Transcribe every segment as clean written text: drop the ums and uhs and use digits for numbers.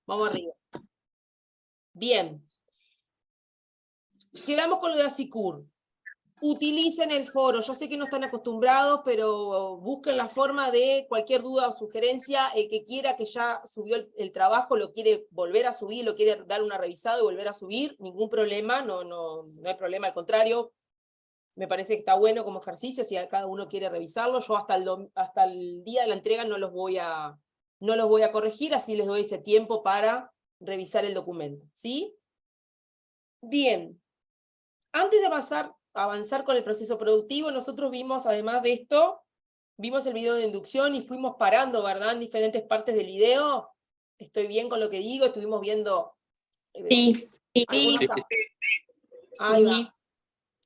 Vamos arriba. Bien. Quedamos con lo de Asicur. Utilicen el foro. Yo sé que no están acostumbrados, pero busquen la forma de cualquier duda o sugerencia. El que quiera que ya subió el trabajo, lo quiere volver a subir, lo quiere dar una revisada y volver a subir, ningún problema, no hay problema, al contrario. Me parece que está bueno como ejercicio, si cada uno quiere revisarlo. Yo hasta el día de la entrega no los voy a corregir, así les doy ese tiempo para revisar el documento, ¿sí? Bien. Antes de avanzar con el proceso productivo, nosotros vimos, además de esto, vimos el video de inducción y fuimos parando, ¿verdad? En diferentes partes del video. ¿Estoy bien con lo que digo? Estuvimos viendo Sí, algunos sí. Ahí va.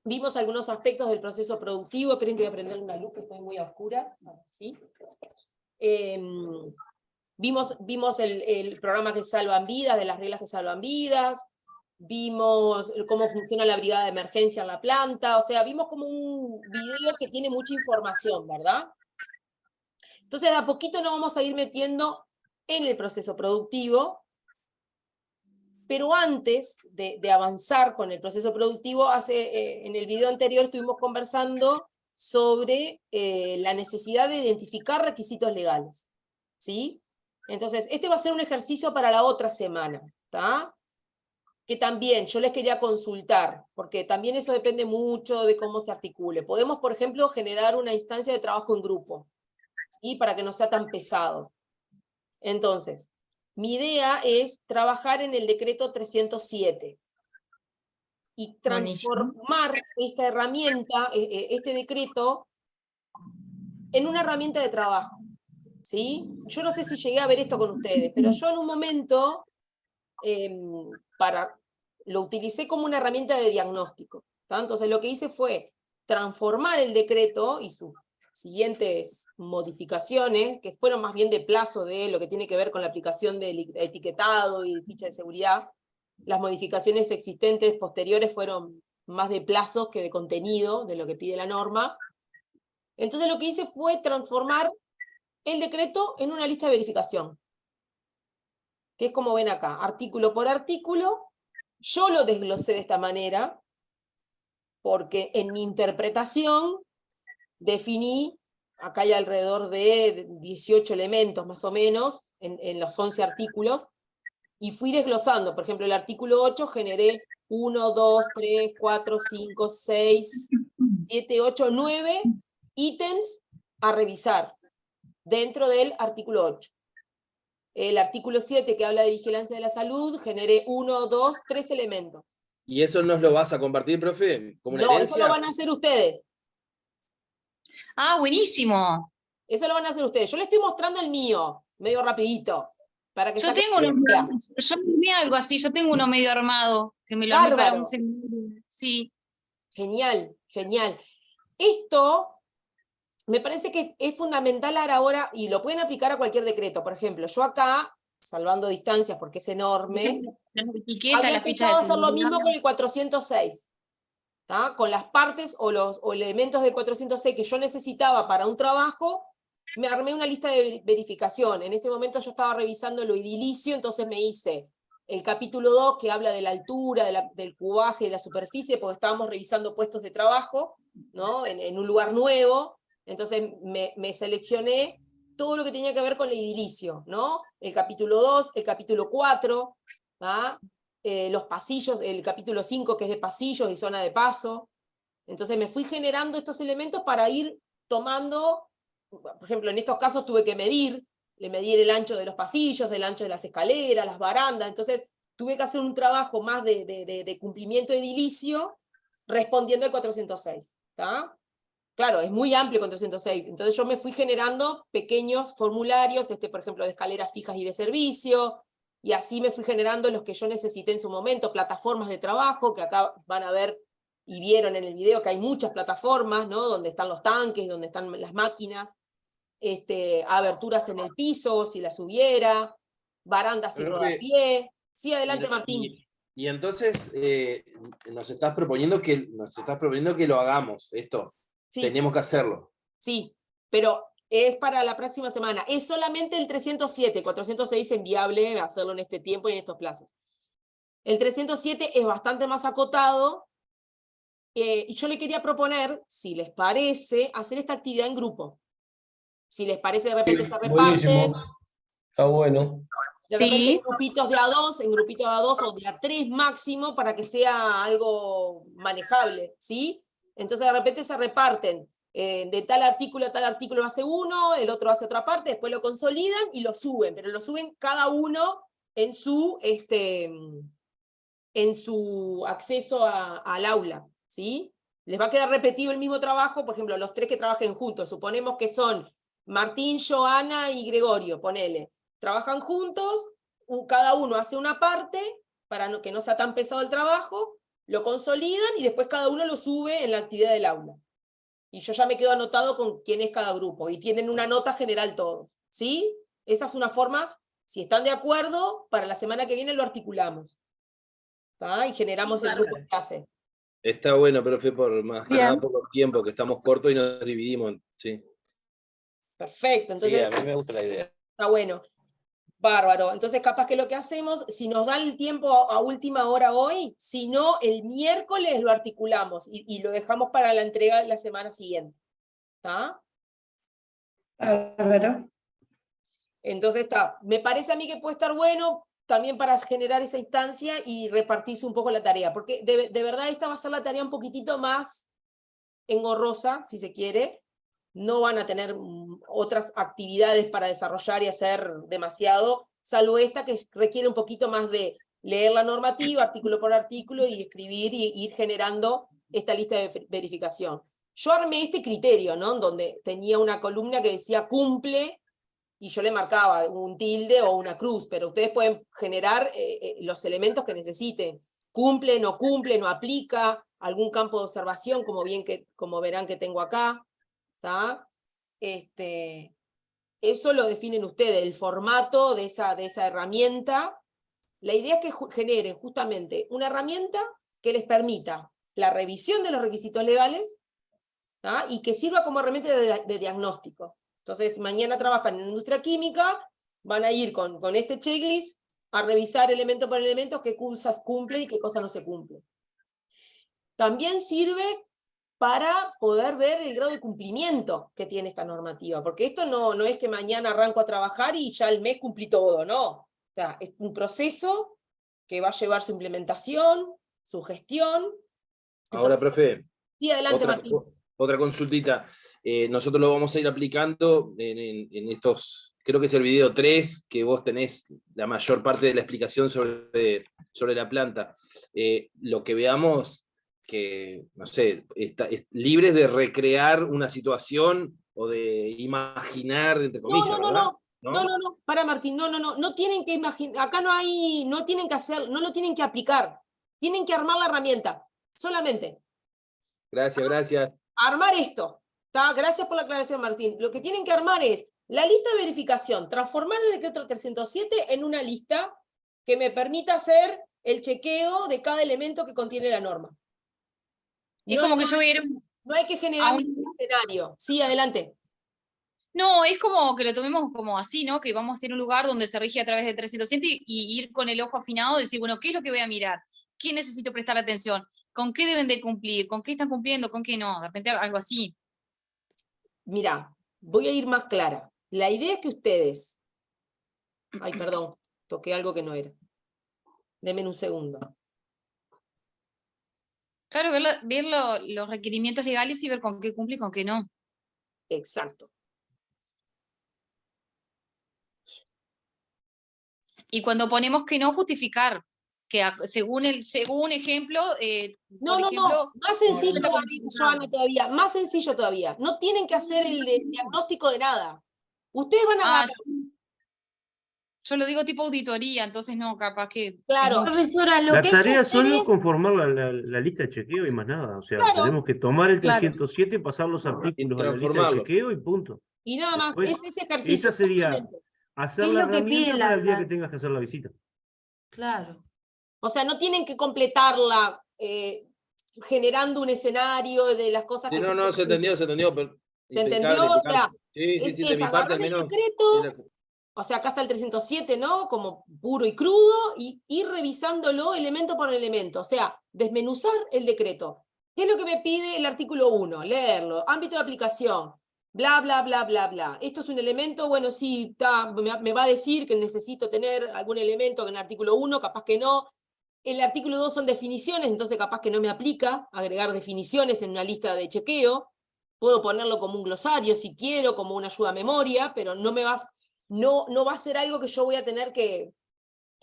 Vimos algunos aspectos del proceso productivo. Esperen que voy a prender una luz, que estoy muy a oscuras. ¿Sí? Vimos el programa que salvan vidas, de las reglas que salvan vidas. Vimos cómo funciona la brigada de emergencia en la planta. O sea, vimos como un video que tiene mucha información, ¿verdad? Entonces, de a poquito nos vamos a ir metiendo en el proceso productivo. Pero antes de avanzar con el proceso productivo, en el video anterior estuvimos conversando sobre la necesidad de identificar requisitos legales, ¿sí? Entonces, este va a ser un ejercicio para la otra semana, ¿tá? Que también yo les quería consultar, porque también eso depende mucho de cómo se articule. Podemos, por ejemplo, generar una instancia de trabajo en grupo, ¿sí? Para que no sea tan pesado. Entonces, mi idea es trabajar en el decreto 307 y transformar esta herramienta, este decreto, en una herramienta de trabajo, ¿sí? Yo no sé si llegué a ver esto con ustedes, pero yo en un momento lo utilicé como una herramienta de diagnóstico, ¿tá? Entonces lo que hice fue transformar el decreto y sus siguientes modificaciones, que fueron más bien de plazo de lo que tiene que ver con la aplicación del etiquetado y ficha de seguridad. Las modificaciones existentes posteriores fueron más de plazos que de contenido, de lo que pide la norma. Entonces lo que hice fue transformar el decreto en una lista de verificación, que es como ven acá, artículo por artículo. Yo lo desglosé de esta manera, porque en mi interpretación definí, acá hay alrededor de 18 elementos más o menos, en los 11 artículos, y fui desglosando. Por ejemplo, el artículo 8 generé 1, 2, 3, 4, 5, 6, 7, 8, 9 ítems a revisar dentro del artículo 8. El artículo 7, que habla de vigilancia de la salud, generé 1, 2, 3 elementos. ¿Y eso nos lo vas a compartir, profe? ¿Como una No, herencia? eso lo van a hacer ustedes. Ah, buenísimo. Eso lo van a hacer ustedes. Yo les estoy mostrando el mío, medio rapidito. Para que Yo tengo yo algo así, yo tengo uno medio armado, que me lo armé para un seminario. Sí. Genial, genial. Esto me parece que es fundamental ahora, y lo pueden aplicar a cualquier decreto. Por ejemplo, yo acá, salvando distancias porque es enorme, Las etiquetas, había las fichas empezado a de hacer lo seguridad. mismo con el 406. ¿tá? Con las partes o elementos del 406 que yo necesitaba para un trabajo, me armé una lista de verificación. En ese momento yo estaba revisando lo edilicio, entonces me hice el capítulo 2, que habla de la altura, del cubaje, de la superficie, porque estábamos revisando puestos de trabajo, ¿no? en un lugar nuevo. Entonces me seleccioné todo lo que tenía que ver con el edilicio, ¿no? El capítulo 2, el capítulo 4, ¿tá? Los pasillos, el capítulo 5, que es de pasillos y zona de paso. Entonces me fui generando estos elementos para ir tomando, por ejemplo, en estos casos tuve que medir el ancho de los pasillos, el ancho de las escaleras, las barandas. Entonces tuve que hacer un trabajo más de cumplimiento edilicio respondiendo al 406. ¿tá? Claro, es muy amplio el 406. Entonces yo me fui generando pequeños formularios, por ejemplo, de escaleras fijas y de servicio, y así me fui generando los que yo necesité en su momento, plataformas de trabajo, que acá van a ver y vieron en el video que hay muchas plataformas, ¿no? Donde están los tanques, donde están las máquinas, aberturas en el piso, si las hubiera, barandas y rodapié. Sí, adelante, Martín. Y entonces nos estás proponiendo que lo hagamos, esto. Sí. Tenemos que hacerlo. Sí, pero es para la próxima semana. Es solamente el 307, 406 es inviable hacerlo en este tiempo y en estos plazos. El 307 es bastante más acotado, y yo le quería proponer, si les parece, hacer esta actividad en grupo. Si les parece, de repente se reparten, Buenísimo. Está bueno. de repente Sí. en grupitos de A2, en grupitos de A2 o de A3 máximo, para que sea algo manejable, ¿sí? Entonces de repente se reparten, de tal artículo a tal artículo hace uno, el otro hace otra parte, después lo consolidan y lo suben, pero lo suben cada uno en su acceso al aula, ¿sí? Les va a quedar repetido el mismo trabajo, por ejemplo, los 3 que trabajen juntos, suponemos que son Martín, Joana y Gregorio, ponele. Trabajan juntos, cada uno hace una parte, para que no sea tan pesado el trabajo, lo consolidan y después cada uno lo sube en la actividad del aula. Y yo ya me quedo anotado con quién es cada grupo, y tienen una nota general todos, ¿sí? Esa es una forma, si están de acuerdo, para la semana que viene lo articulamos. ¿Tá? Y generamos el grupo de clase. Está bueno, profe, más que Bien. nada por los tiempos, que estamos cortos y nos dividimos. Sí. Perfecto, entonces Sí, a mí me gusta la idea. está bueno. Bárbaro. Entonces, capaz que lo que hacemos, si nos da el tiempo a última hora hoy, si no, el miércoles lo articulamos y lo dejamos para la entrega de la semana siguiente. ¿Está? Bárbaro. Entonces está. Me parece a mí que puede estar bueno también para generar esa instancia y repartirse un poco la tarea, porque de verdad esta va a ser la tarea un poquitito más engorrosa, si se quiere. No van a tener otras actividades para desarrollar y hacer demasiado, salvo esta que requiere un poquito más de leer la normativa, artículo por artículo, y escribir y ir generando esta lista de verificación. Yo armé este criterio, ¿no? Donde tenía una columna que decía cumple, y yo le marcaba un tilde o una cruz, pero ustedes pueden generar los elementos que necesiten. Cumple, no aplica, algún campo de observación, como verán que tengo acá. ¿Tá? Eso lo definen ustedes, el formato de esa herramienta. La idea es que generen justamente una herramienta que les permita la revisión de los requisitos legales, ¿tá? Y que sirva como herramienta de diagnóstico. Entonces, mañana trabajan en industria química, van a ir con este checklist a revisar elemento por elemento qué cosas cumplen y qué cosas no se cumplen. También sirve para poder ver el grado de cumplimiento que tiene esta normativa, porque esto no es que mañana arranco a trabajar y ya el mes cumplí todo, no. O sea, es un proceso que va a llevar su implementación, su gestión. Ahora, Entonces, profe, sí, adelante, Martín. otra consultita. Nosotros lo vamos a ir aplicando en estos, creo que es el video 3, que vos tenés la mayor parte de la explicación sobre la planta. Lo que veamos, que, no sé, libres de recrear una situación o de imaginar, entre comillas, ¿verdad? No, para Martín, no tienen que imaginar, acá no tienen que hacer, no lo tienen que aplicar, tienen que armar la herramienta, solamente. Gracias. Armar esto, ¿tá? Gracias por la aclaración, Martín. Lo que tienen que armar es la lista de verificación, transformar el decreto 307 en una lista que me permita hacer el chequeo de cada elemento que contiene la norma. Es como que yo voy a ir No hay que generar ningún escenario. Sí, adelante. No, es como que lo tomemos como así, ¿no? Que vamos a ir a un lugar donde se rige a través de 307 y ir con el ojo afinado, decir, bueno, ¿qué es lo que voy a mirar? ¿Qué necesito prestar atención? ¿Con qué deben de cumplir? ¿Con qué están cumpliendo? ¿Con qué no? De repente algo así. Mirá, voy a ir más clara. La idea es que ustedes... Ay, perdón, toqué algo que no era. Denme un segundo. Claro, ver los requerimientos legales y ver con qué cumple y con qué no. Exacto. Y cuando ponemos que no, justificar. Que según ejemplo... No, más sencillo, Joana, todavía. Más sencillo todavía. No tienen que hacer el diagnóstico de nada. Ustedes van a... Yo lo digo tipo auditoría, entonces no, capaz que... Claro. Profesora, lo La que hay que tarea hacer solo es es... conformar la lista de chequeo y más nada. O sea, Claro. tenemos que tomar el Claro. 307, pasar los artículos a la lista de transformarlo. chequeo y punto. Y nada más, Después, es ese ejercicio. Esa sería justamente. hacer Es la lo que pide herramienta para el día la- que tengas que hacer la visita. Claro. O sea, no tienen que completarla generando un escenario de las cosas Sí, que... no, se entendió, ¿te entendió? Impecable, O sea, sí, sí, es, sí, de es mi parte agarrar al el menos. decreto, era- o sea, acá está el 307, ¿no? Como puro y crudo, y ir revisándolo elemento por elemento, o sea, desmenuzar el decreto. ¿Qué es lo que me pide el artículo 1? Leerlo. Ámbito de aplicación. Bla, bla, bla, bla, bla. Esto es un elemento, bueno, sí, me va a decir que necesito tener algún elemento en el artículo 1, capaz que no. El artículo 2 son definiciones, entonces capaz que no me aplica agregar definiciones en una lista de chequeo. Puedo ponerlo como un glosario si quiero, como una ayuda a memoria, pero no va a ser algo que yo voy a tener que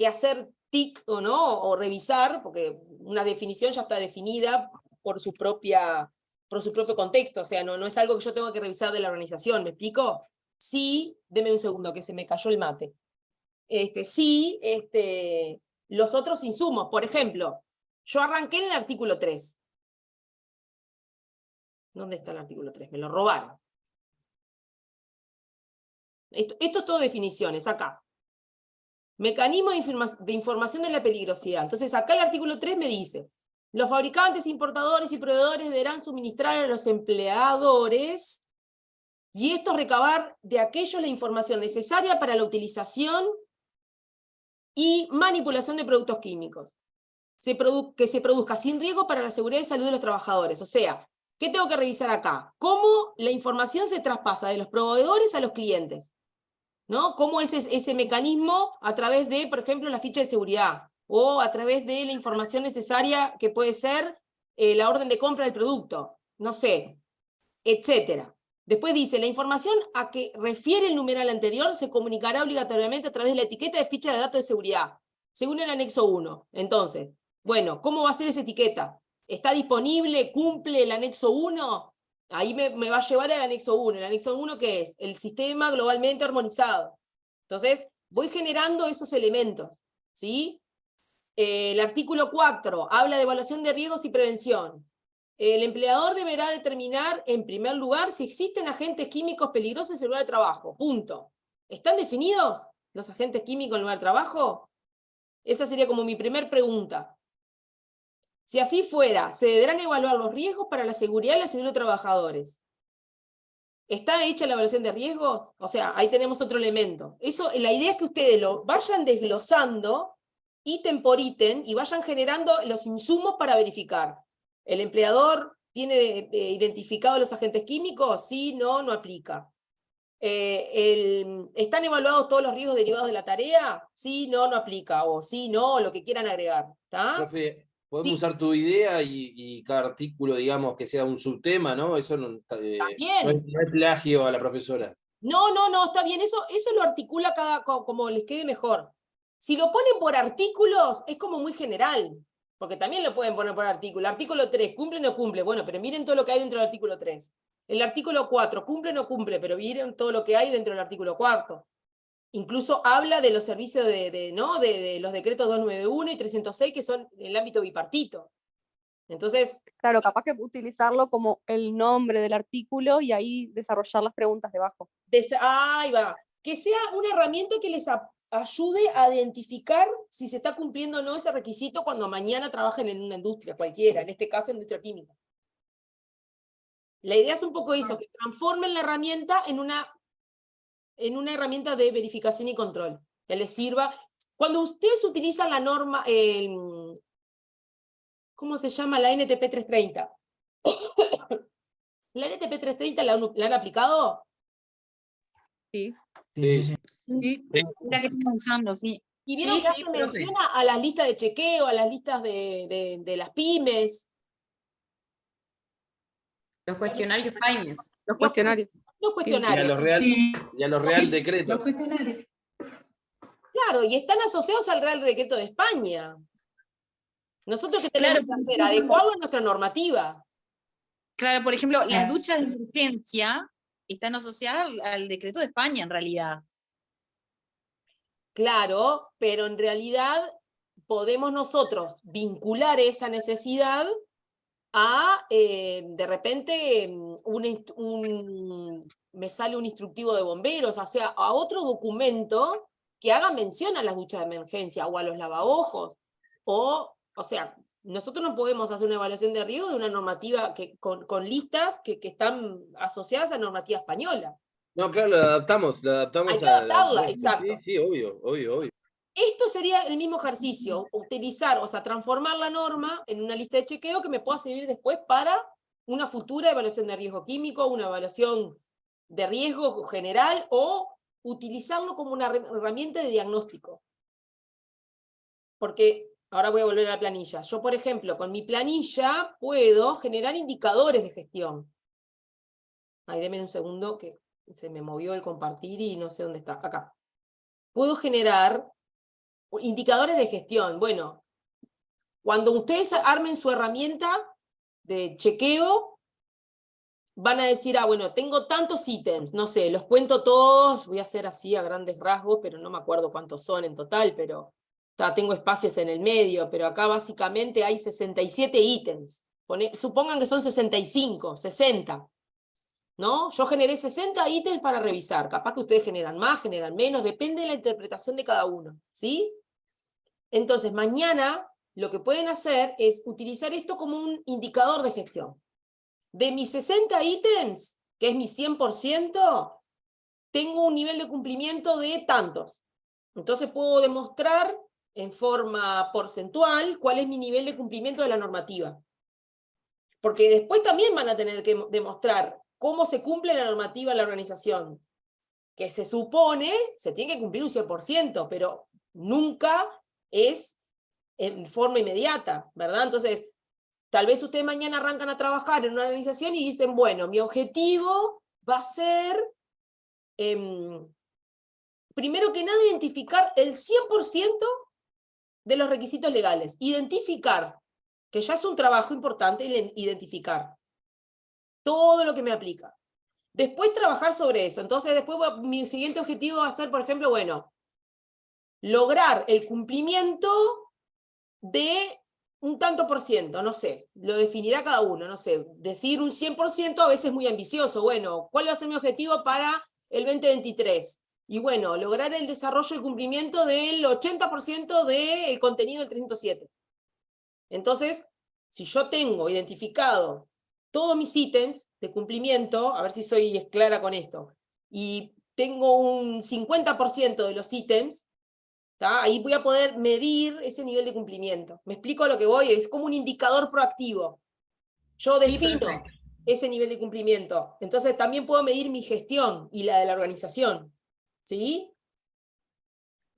hacer tic o no, o revisar, porque una definición ya está definida por su propio contexto, o sea, no es algo que yo tengo que revisar de la organización, ¿me explico? Sí, deme un segundo, que se me cayó el mate. Sí, los otros insumos, por ejemplo, yo arranqué en el artículo 3. ¿Dónde está el artículo 3? Me lo robaron. Esto es todo definiciones, acá. Mecanismo de información de la peligrosidad. Entonces, acá el artículo 3 me dice, los fabricantes, importadores y proveedores deberán suministrar a los empleadores y estos recabar de aquellos la información necesaria para la utilización y manipulación de productos químicos. Que se produzca sin riesgo para la seguridad y salud de los trabajadores. O sea, ¿qué tengo que revisar acá? ¿Cómo la información se traspasa de los proveedores a los clientes? ¿No? ¿Cómo es ese mecanismo a través de, por ejemplo, la ficha de seguridad? O a través de la información necesaria que puede ser la orden de compra del producto. No sé, etcétera. Después dice, la información a que refiere el numeral anterior se comunicará obligatoriamente a través de la etiqueta de ficha de datos de seguridad, según el anexo 1. Entonces, bueno, ¿cómo va a ser esa etiqueta? ¿Está disponible? ¿Cumple el anexo 1? Ahí me va a llevar al anexo 1. ¿El anexo 1 qué es? El sistema globalmente armonizado. Entonces, voy generando esos elementos, ¿sí? El artículo 4 habla de evaluación de riesgos y prevención. El empleador deberá determinar, en primer lugar, si existen agentes químicos peligrosos en el lugar de trabajo. Punto. ¿Están definidos los agentes químicos en el lugar de trabajo? Esa sería como mi primer pregunta. Si así fuera, se deberán evaluar los riesgos para la seguridad y la salud de los trabajadores. ¿Está hecha la evaluación de riesgos? O sea, ahí tenemos otro elemento. Eso, la idea es que ustedes lo vayan desglosando, ítem por ítem, y vayan generando los insumos para verificar. ¿El empleador tiene identificados los agentes químicos? Sí, no, no aplica. ¿Están evaluados todos los riesgos derivados de la tarea? Sí, no, no aplica. O sí, no, lo que quieran agregar. ¿Está? Profe, podemos Sí. usar tu idea y cada artículo, digamos, que sea un subtema, ¿no? Eso no, También. no es plagio a la profesora. No, está bien, eso lo articula como les quede mejor. Si lo ponen por artículos, es como muy general, porque también lo pueden poner por artículo. Artículo 3, ¿cumple o no cumple? Bueno, pero miren todo lo que hay dentro del artículo 3. El artículo 4, ¿cumple o no cumple? Pero miren todo lo que hay dentro del artículo 4. Incluso habla de los servicios de los decretos 291 y 306, que son en el ámbito bipartito. Entonces, Claro, capaz que utilizarlo como el nombre del artículo y ahí desarrollar las preguntas debajo. ahí va. Que sea una herramienta que les ayude a identificar si se está cumpliendo o no ese requisito cuando mañana trabajen en una industria cualquiera, en este caso industria química. La idea es un poco eso, que transformen la herramienta en una herramienta de verificación y control, que les sirva. Cuando ustedes utilizan la norma, ¿cómo se llama? La NTP 330. ¿La NTP 330 la han aplicado? Sí. Sí. Sí, la que estamos usando, sí. Y vieron que hace mención a las listas de chequeo, a las listas de las pymes. Los cuestionarios PAIMES. Los cuestionarios. Los Y a cuestionarios. los real, y a los real decretos. Claro, y están asociados al Real Decreto de España. Nosotros que tenemos Claro, que hacer, adecuarlo a nuestra normativa. Claro, por ejemplo, las duchas de emergencia están asociadas al decreto de España, en realidad. Claro, pero en realidad podemos nosotros vincular esa necesidad a, de repente, me sale un instructivo de bomberos, o sea, a otro documento que haga mención a las duchas de emergencia, o a los lavaojos, o sea, Nosotros no podemos hacer una evaluación de riesgo de una normativa con listas que están asociadas a normativa española. No, claro, la adaptamos Hay que a adaptarla, sí, exacto. sí, obvio. Esto sería el mismo ejercicio, utilizar, o sea, transformar la norma en una lista de chequeo que me pueda servir después para una futura evaluación de riesgo químico, una evaluación de riesgo general, o utilizarlo como una herramienta de diagnóstico. Porque ahora voy a volver a la planilla. Yo, por ejemplo, con mi planilla puedo generar indicadores de gestión. Ahí, denme un segundo que se me movió el compartir y no sé dónde está. Acá. Puedo generar indicadores de gestión. Bueno, cuando ustedes armen su herramienta de chequeo, van a decir, bueno, tengo tantos ítems, no sé, los cuento todos, voy a hacer así a grandes rasgos, pero no me acuerdo cuántos son en total, pero tengo espacios en el medio, pero acá básicamente hay 67 ítems. Supongan que son 65, 60. ¿No? Yo generé 60 ítems para revisar. Capaz que ustedes generan más, generan menos, depende de la interpretación de cada uno. ¿Sí? Entonces, mañana lo que pueden hacer es utilizar esto como un indicador de gestión. De mis 60 ítems, que es mi 100%, tengo un nivel de cumplimiento de tantos. Entonces puedo demostrar en forma porcentual cuál es mi nivel de cumplimiento de la normativa. Porque después también van a tener que demostrar cómo se cumple la normativa en la organización. Que se supone, se tiene que cumplir un 100%, pero nunca es en forma inmediata, ¿verdad? Entonces, tal vez ustedes mañana arrancan a trabajar en una organización y dicen, bueno, mi objetivo va a ser, primero que nada, identificar el 100% de los requisitos legales. Identificar, que ya es un trabajo importante, identificar todo lo que me aplica. Después trabajar sobre eso. Entonces, después mi siguiente objetivo va a ser, por ejemplo, bueno, lograr el cumplimiento de un tanto por ciento, no sé, lo definirá cada uno, no sé, decir un 100% a veces es muy ambicioso. Bueno, ¿cuál va a ser mi objetivo para el 2023? Y bueno, lograr el desarrollo y cumplimiento del 80% del contenido del 307. Entonces, si yo tengo identificado todos mis ítems de cumplimiento, a ver si soy clara con esto, y tengo un 50% de los ítems, ¿tá? Ahí voy a poder medir ese nivel de cumplimiento. ¿Me explico a lo que voy? Es como un indicador proactivo. Yo defino ese nivel de cumplimiento. Entonces también puedo medir mi gestión y la de la organización. ¿Sí?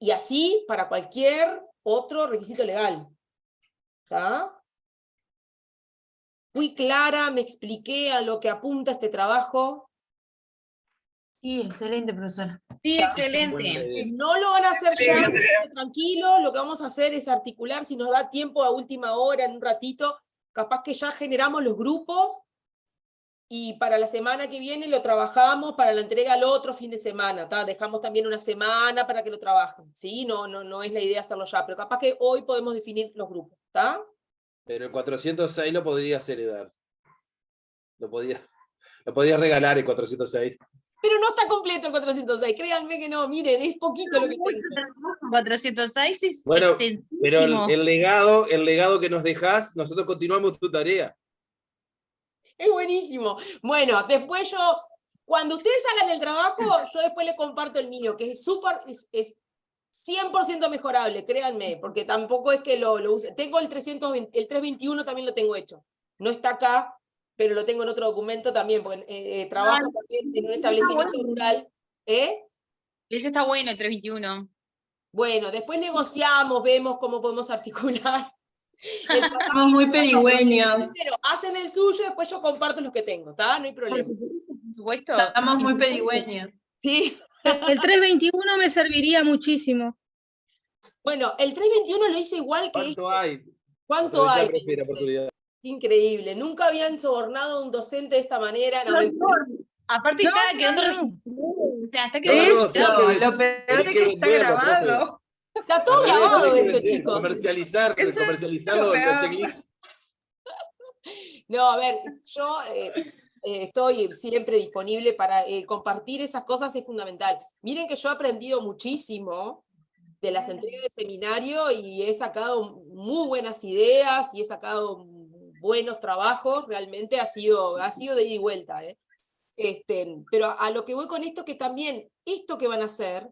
Y así para cualquier otro requisito legal. ¿Tá? Fui clara, me expliqué a lo que apunta este trabajo. Sí, excelente, profesora. Sí, Buena excelente. idea. No lo van a hacer ya, tranquilo, lo que vamos a hacer es articular, si nos da tiempo a última hora, en un ratito, capaz que ya generamos los grupos, y para la semana que viene lo trabajamos para la entrega al otro fin de semana, ¿tá? Dejamos también una semana para que lo trabajen, ¿sí? No es la idea hacerlo ya, pero capaz que hoy podemos definir los grupos, ¿está? Pero el 406 lo podrías heredar. Lo podías regalar el 406. Pero no está completo el 406, créanme que no, miren, es poquito lo que tengo. 406 es Bueno, extensísimo. pero el legado que nos dejás, nosotros continuamos tu tarea. Es buenísimo. Bueno, después cuando ustedes hagan el trabajo, yo después les comparto el mío, que es súper, es 100% mejorable, créanme, porque tampoco es que lo use. Tengo el 321 también lo tengo hecho. No está acá, pero lo tengo en otro documento también, porque trabajo también en un establecimiento rural. Ese está bueno, el 321. Bueno, después negociamos, vemos cómo podemos articular. Estamos muy pedigüeños. Pero hacen el suyo, después yo comparto los que tengo, ¿está? No hay problema. Por supuesto. Estamos muy pedigüeños. Sí. El 321 me serviría muchísimo. Bueno, el 321 lo hice igual que ¿Cuánto hay? ¿Cuánto hay? Aprovechá, profe, la oportunidad. Increíble. Nunca habían sobornado a un docente de esta manera. No, Aparte No, está no, quedando no. registrado. O sea, está No, quedando no, registrado. sí, Lo peor tenés es que que está venderlo, grabado. está todo Al revés, grabado tenés que esto, vender, chicos. comercializarlo lo en peor. los checklists. No, a ver, yo estoy siempre disponible para compartir esas cosas, es fundamental. Miren que yo he aprendido muchísimo de las entregas de seminario y he sacado muy buenas ideas y he sacado buenos trabajos, realmente ha sido de ida y vuelta. Pero a lo que voy con esto, que también esto que van a hacer,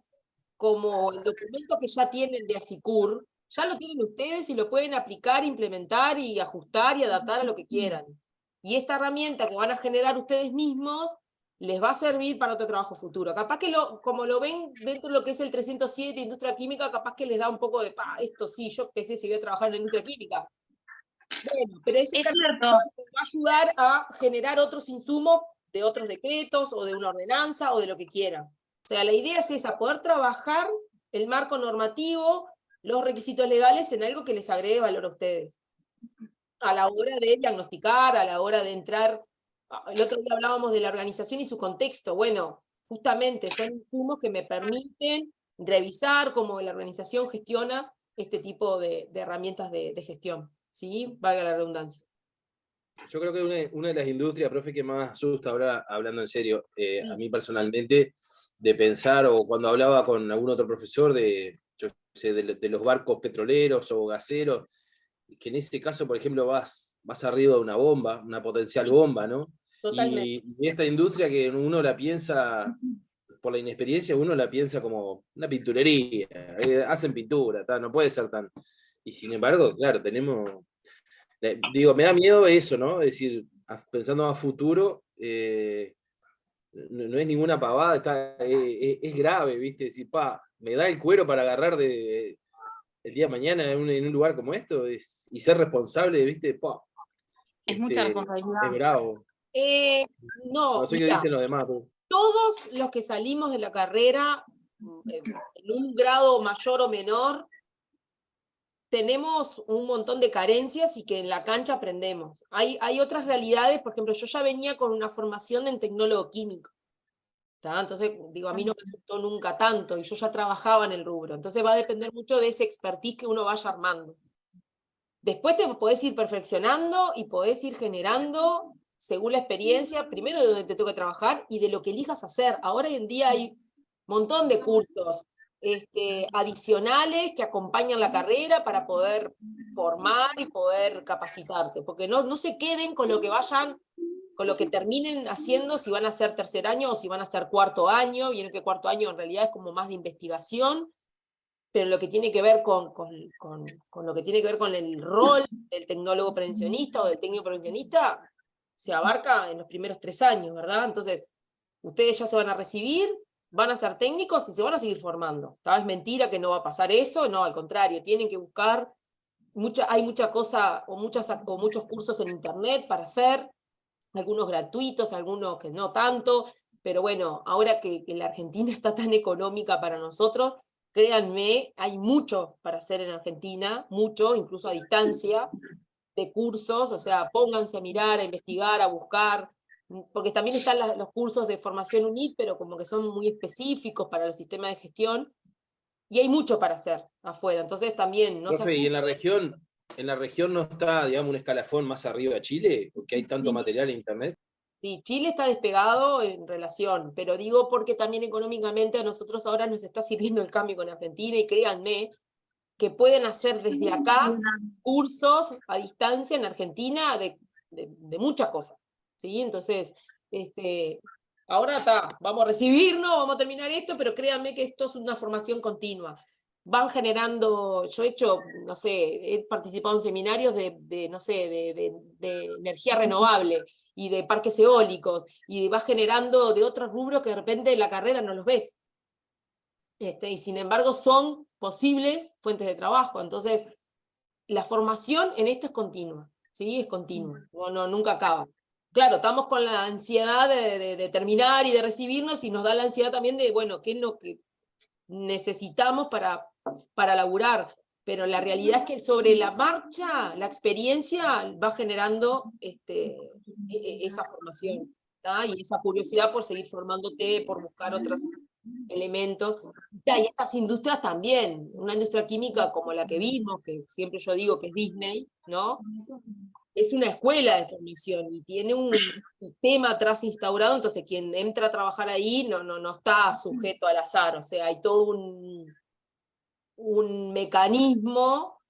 como el documento que ya tienen de ASICUR, ya lo tienen ustedes y lo pueden aplicar, implementar y ajustar y adaptar a lo que quieran. Y esta herramienta que van a generar ustedes mismos les va a servir para otro trabajo futuro. Capaz que como lo ven dentro de lo que es el 307, industria química, capaz que les da un poco de, esto sí, yo qué sé si voy a trabajar en la industria química. Bueno, pero ese Es cierto. cierto. Va a ayudar a generar otros insumos de otros decretos o de una ordenanza o de lo que quieran. O sea, la idea es esa, poder trabajar el marco normativo, los requisitos legales en algo que les agregue valor a ustedes. A la hora de diagnosticar, a la hora de entrar. El otro día hablábamos de la organización y su contexto. Bueno, justamente son insumos que me permiten revisar cómo la organización gestiona este tipo de herramientas de gestión. ¿Sí? Valga la redundancia. Yo creo que una de las industrias, profe, que más asusta ahora, hablando en serio, a mí personalmente, de pensar, o cuando hablaba con algún otro profesor yo sé, de los barcos petroleros o gaseros, que en ese caso, por ejemplo, vas arriba de una bomba, una potencial bomba, ¿no? Totalmente. Y esta industria que uno la piensa, por la inexperiencia, uno la piensa como una pinturería, hacen pintura, no puede ser tan... Y sin embargo, claro, digo, me da miedo eso, ¿no? Es decir, pensando a futuro, no es ninguna pavada, es grave, ¿viste? Decir, me da el cuero para agarrar el día de mañana en un lugar como esto, y ser responsable, ¿viste? Es mucha responsabilidad. Es bravo. No, No sé qué mira, dicen los demás. todos los que salimos de la carrera, en un grado mayor o menor, tenemos un montón de carencias y que en la cancha aprendemos. Hay otras realidades, por ejemplo, yo ya venía con una formación en tecnólogo químico. ¿Tá? Entonces, digo, a mí no me asustó nunca tanto y yo ya trabajaba en el rubro. Entonces va a depender mucho de ese expertise que uno vaya armando. Después te podés ir perfeccionando y podés ir generando según la experiencia, primero de donde te toque trabajar y de lo que elijas hacer. Ahora en día hay un montón de cursos adicionales que acompañan la carrera para poder formar y poder capacitarte, porque no se queden con lo que con lo que terminen haciendo, si van a ser tercer año o si van a ser cuarto año. Vieron que cuarto año en realidad es como más de investigación, pero lo que tiene que ver con lo que tiene que ver con el rol del tecnólogo prevencionista o del técnico prevencionista, se abarca en los primeros 3 años, ¿verdad? Entonces, ustedes ya se van a recibir, van a ser técnicos y se van a seguir formando. Es mentira que no va a pasar eso, no, al contrario, tienen que buscar, hay mucha cosa, o muchos cursos en internet para hacer, algunos gratuitos, algunos que no tanto, pero bueno, ahora que la Argentina está tan económica para nosotros, créanme, hay mucho para hacer en Argentina, mucho, incluso a distancia, de cursos, o sea, pónganse a mirar, a investigar, a buscar, porque también están los cursos de formación UNIT, pero como que son muy específicos para los sistemas de gestión, y hay mucho para hacer afuera, entonces también no se Profe, asusten. ¿y en la región no está, digamos, un escalafón más arriba de Chile? Porque hay tanto Sí. material en internet. Sí, Chile está despegado en relación, pero digo porque también económicamente a nosotros ahora nos está sirviendo el cambio con Argentina, y créanme que pueden hacer desde acá cursos a distancia en Argentina de muchas cosas, ¿sí? Entonces, ahora vamos a recibirnos, vamos a terminar esto, pero créanme que esto es una formación continua. Van generando, yo he hecho, no sé, he participado en seminarios no sé, de energía renovable y de parques eólicos, y vas generando de otros rubros que de repente en la carrera no los ves. Y sin embargo son posibles fuentes de trabajo. Entonces, la formación en esto es continua, ¿sí? Es continua, nunca acaba. Claro, estamos con la ansiedad de terminar y de recibirnos, y nos da la ansiedad también de, bueno, ¿qué es lo que necesitamos para laburar? Pero la realidad es que sobre la marcha, la experiencia va generando esa formación, ¿tá? Y esa curiosidad por seguir formándote, por buscar otros elementos. Y estas industrias también, una industria química como la que vimos, que siempre yo digo que es Disney, ¿no? Es una escuela de formación y tiene un sistema atrás instaurado, entonces quien entra a trabajar ahí no está sujeto al azar, o sea, hay todo un mecanismo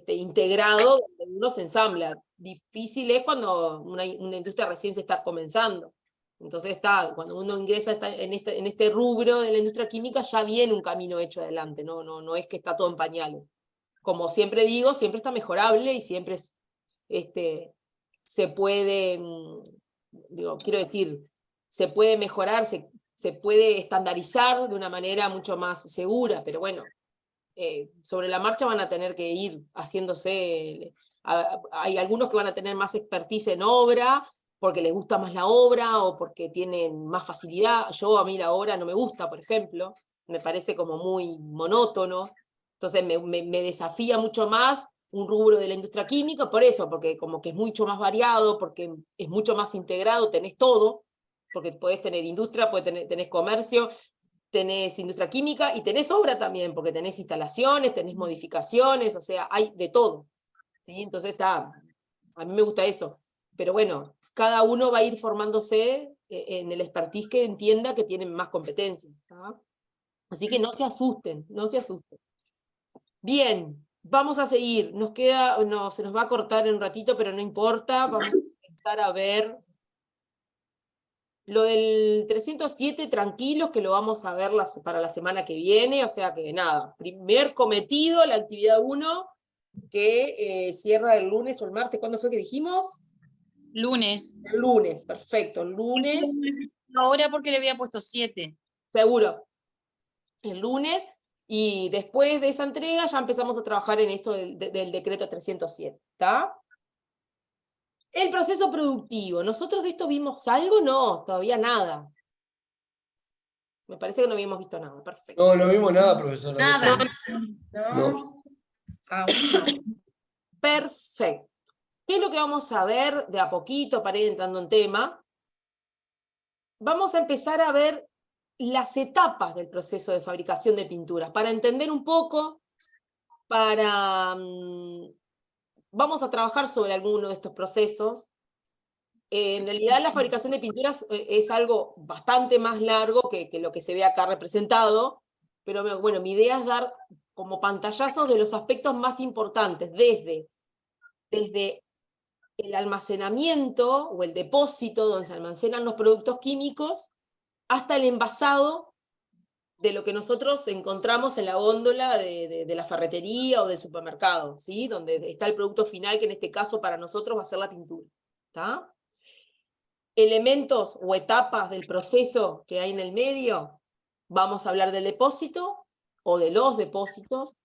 integrado, donde uno se ensambla. Difícil es cuando una industria recién se está comenzando. Entonces cuando uno ingresa en este rubro de la industria química, ya viene un camino hecho adelante, no es que está todo en pañales. Como siempre digo, siempre está mejorable y siempre se puede, quiero decir, se puede mejorar, se puede estandarizar de una manera mucho más segura, pero bueno, sobre la marcha van a tener que ir haciéndose, hay algunos que van a tener más expertise en obra, porque les gusta más la obra, o porque tienen más facilidad. A mí la obra no me gusta, por ejemplo, me parece como muy monótono, entonces me desafía mucho más un rubro de la industria química, por eso, porque como que es mucho más variado, porque es mucho más integrado, tenés todo, porque podés tener industria, tenés comercio, tenés industria química y tenés obra también, porque tenés instalaciones, tenés modificaciones, o sea, hay de todo. ¿Sí? Entonces a mí me gusta eso. Pero bueno, cada uno va a ir formándose en el expertise que entienda que tienen más competencias. ¿Tá? Así que no se asusten, no se asusten. Bien, vamos a seguir. Se nos va a cortar en un ratito, pero no importa. Vamos a empezar a ver lo del 307, tranquilos, que lo vamos a ver para la semana que viene, o sea que nada, primer cometido, la actividad 1, que cierra el lunes o el martes, ¿cuándo fue que dijimos? Lunes. El lunes, perfecto, el lunes. Ahora porque le había puesto 7. Seguro. El lunes, y después de esa entrega ya empezamos a trabajar en esto del decreto 307, ¿está? El proceso productivo. ¿Nosotros de esto vimos algo? No, todavía nada. Me parece que no habíamos visto nada. Perfecto. No, no vimos nada, profesor. Nada. No. Perfecto. ¿Qué es lo que vamos a ver de a poquito para ir entrando en tema? Vamos a empezar a ver las etapas del proceso de fabricación de pinturas, para entender un poco, vamos a trabajar sobre alguno de estos procesos. En realidad la fabricación de pinturas es algo bastante más largo que lo que se ve acá representado, pero bueno, mi idea es dar como pantallazos de los aspectos más importantes, desde el almacenamiento o el depósito donde se almacenan los productos químicos, hasta el envasado de lo que nosotros encontramos en la góndola de la ferretería o del supermercado, ¿sí? Donde está el producto final, que en este caso para nosotros va a ser la pintura. ¿Tá? Elementos o etapas del proceso que hay en el medio, vamos a hablar del depósito o de los depósitos,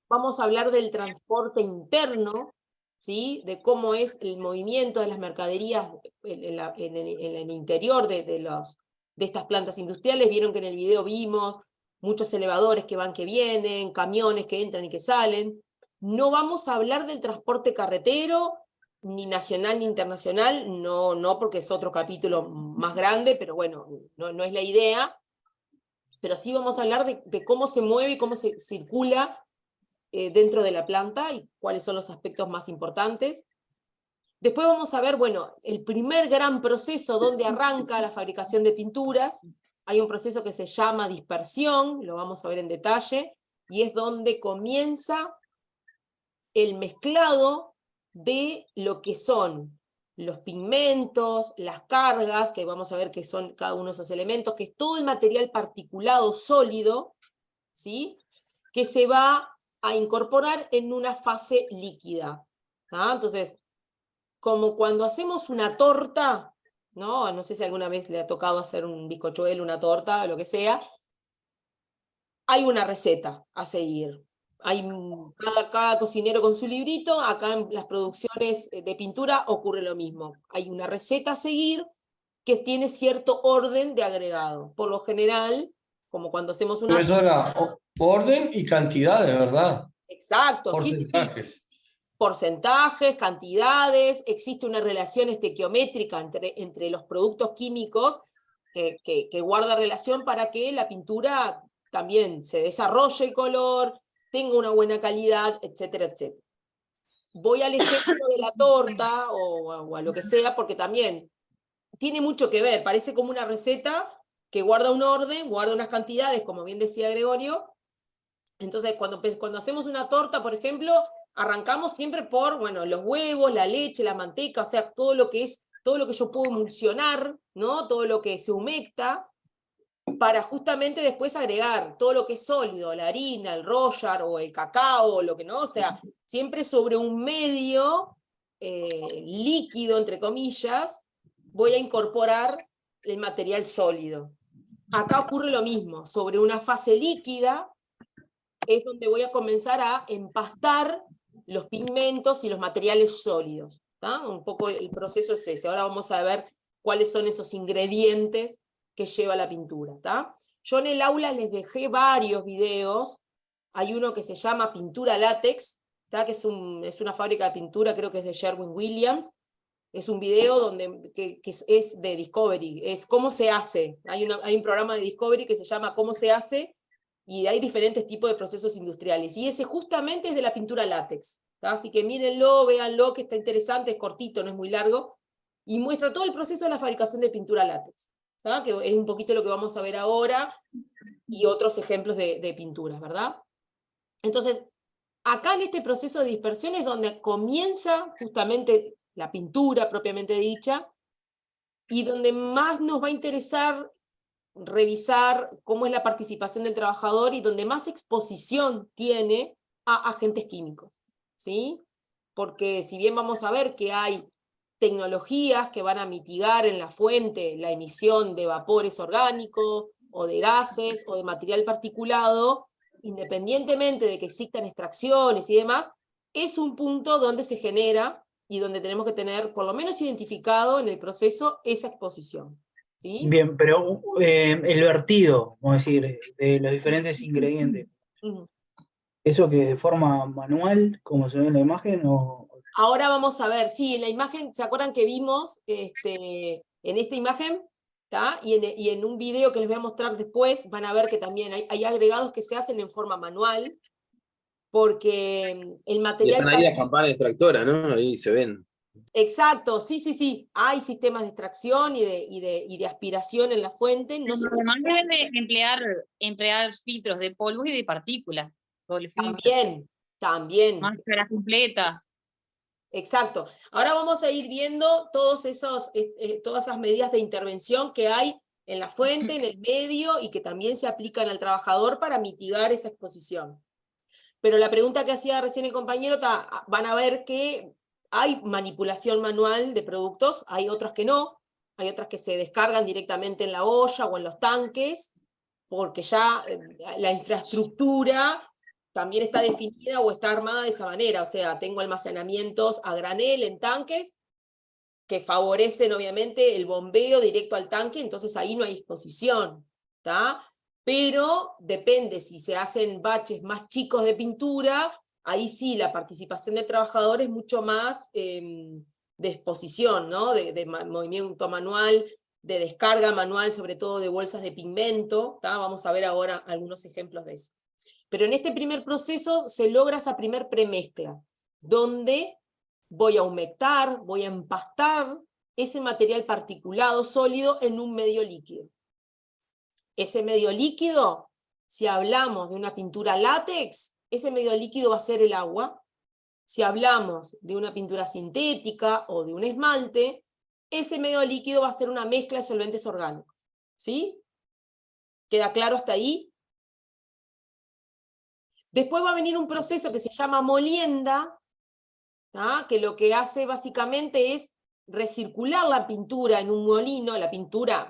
vamos a hablar del transporte interno, ¿sí? De cómo es el movimiento de las mercaderías en el interior de estas plantas industriales. Vieron que en el video vimos muchos elevadores que van, que vienen, camiones que entran y que salen. No vamos a hablar del transporte carretero, ni nacional ni internacional, no porque es otro capítulo más grande, pero bueno, no es la idea. Pero sí vamos a hablar de cómo se mueve y cómo se circula dentro de la planta y cuáles son los aspectos más importantes. Después vamos a ver, bueno, el primer gran proceso donde arranca la fabricación de pinturas. Hay un proceso que se llama dispersión, lo vamos a ver en detalle, y es donde comienza el mezclado de lo que son los pigmentos, las cargas, que vamos a ver que son cada uno de esos elementos, que es todo el material particulado sólido, ¿sí? Que se va a incorporar en una fase líquida. ¿Ah? Entonces, como cuando hacemos una torta, no sé si alguna vez le ha tocado hacer un bizcochuelo, una torta, lo que sea, hay una receta a seguir. Hay cada cocinero con su librito, acá en las producciones de pintura ocurre lo mismo. Hay una receta a seguir que tiene cierto orden de agregado. Por lo general, como cuando hacemos una... Profesora, orden y cantidad, de verdad. Exacto, Porcentajes. Sí. Porcentajes, cantidades, existe una relación estequiométrica entre los productos químicos que guarda relación para que la pintura también se desarrolle el color, tenga una buena calidad, etcétera, etcétera. Voy al ejemplo de la torta o a lo que sea, porque también tiene mucho que ver, parece como una receta que guarda un orden, guarda unas cantidades, como bien decía Gregorio. Entonces, cuando hacemos una torta, por ejemplo, arrancamos siempre por, bueno, los huevos, la leche, la manteca, o sea, todo lo que yo puedo emulsionar, ¿no? Todo lo que se humecta, para justamente después agregar todo lo que es sólido, la harina, el rollar o el cacao, lo que no, o sea, siempre sobre un medio líquido, entre comillas, voy a incorporar el material sólido. Acá ocurre lo mismo, sobre una fase líquida es donde voy a comenzar a empastar los pigmentos y los materiales sólidos. ¿Tá? Un poco el proceso es ese. Ahora vamos a ver cuáles son esos ingredientes que lleva la pintura. ¿Tá? Yo en el aula les dejé varios videos. Hay uno que se llama Pintura Látex, ¿tá? Que es una fábrica de pintura, creo que es de Sherwin-Williams. Es un video que es de Discovery, es cómo se hace. Hay un programa de Discovery que se llama Cómo se hace, y hay diferentes tipos de procesos industriales. Y ese justamente es de la pintura látex. ¿Tá? Así que mírenlo, véanlo, que está interesante, es cortito, no es muy largo, y muestra todo el proceso de la fabricación de pintura látex. ¿Tá? Que es un poquito lo que vamos a ver ahora, y otros ejemplos de pinturas, ¿verdad? Entonces, acá en este proceso de dispersión es donde comienza justamente la pintura propiamente dicha, y donde más nos va a interesar revisar cómo es la participación del trabajador y donde más exposición tiene a agentes químicos, ¿sí? Porque si bien vamos a ver que hay tecnologías que van a mitigar en la fuente la emisión de vapores orgánicos, o de gases, o de material particulado, independientemente de que existan extracciones y demás, es un punto donde se genera y donde tenemos que tener, por lo menos identificado en el proceso, esa exposición. ¿Sí? Bien, pero el vertido, vamos a decir, de los diferentes ingredientes, ¿eso que es de forma manual, como se ve en la imagen? Ahora vamos a ver, sí, en la imagen, ¿se acuerdan que vimos en esta imagen? ¿Tá? Y en un video que les voy a mostrar después, van a ver que también hay agregados que se hacen en forma manual, porque el material... Y están ahí las campanas extractoras, ¿no? Ahí se ven. Exacto, sí. Hay sistemas de extracción y de aspiración en la fuente. No además deben de emplear filtros de polvo y de partículas. También. Máscaras completas. Exacto. Ahora vamos a ir viendo todas esas medidas de intervención que hay en la fuente, en el medio, y que también se aplican al trabajador para mitigar esa exposición. Pero la pregunta que hacía recién el compañero, van a ver que hay manipulación manual de productos, hay otras que no, hay otras que se descargan directamente en la olla o en los tanques, porque ya la infraestructura también está definida o está armada de esa manera, o sea, tengo almacenamientos a granel en tanques, que favorecen obviamente el bombeo directo al tanque, entonces ahí no hay exposición, ¿tá? Pero depende, si se hacen baches más chicos de pintura, ahí sí la participación del trabajador es mucho más de exposición, ¿no? De movimiento manual, de descarga manual, sobre todo de bolsas de pigmento, ¿tá? Vamos a ver ahora algunos ejemplos de eso. Pero en este primer proceso se logra esa primer premezcla, donde voy a humectar, voy a empastar ese material particulado sólido en un medio líquido. Ese medio líquido, si hablamos de una pintura látex, ese medio líquido va a ser el agua. Si hablamos de una pintura sintética o de un esmalte, ese medio líquido va a ser una mezcla de solventes orgánicos. ¿Sí? ¿Queda claro hasta ahí? Después va a venir un proceso que se llama molienda, ¿tá? Que lo que hace básicamente es recircular la pintura en un molino, la pintura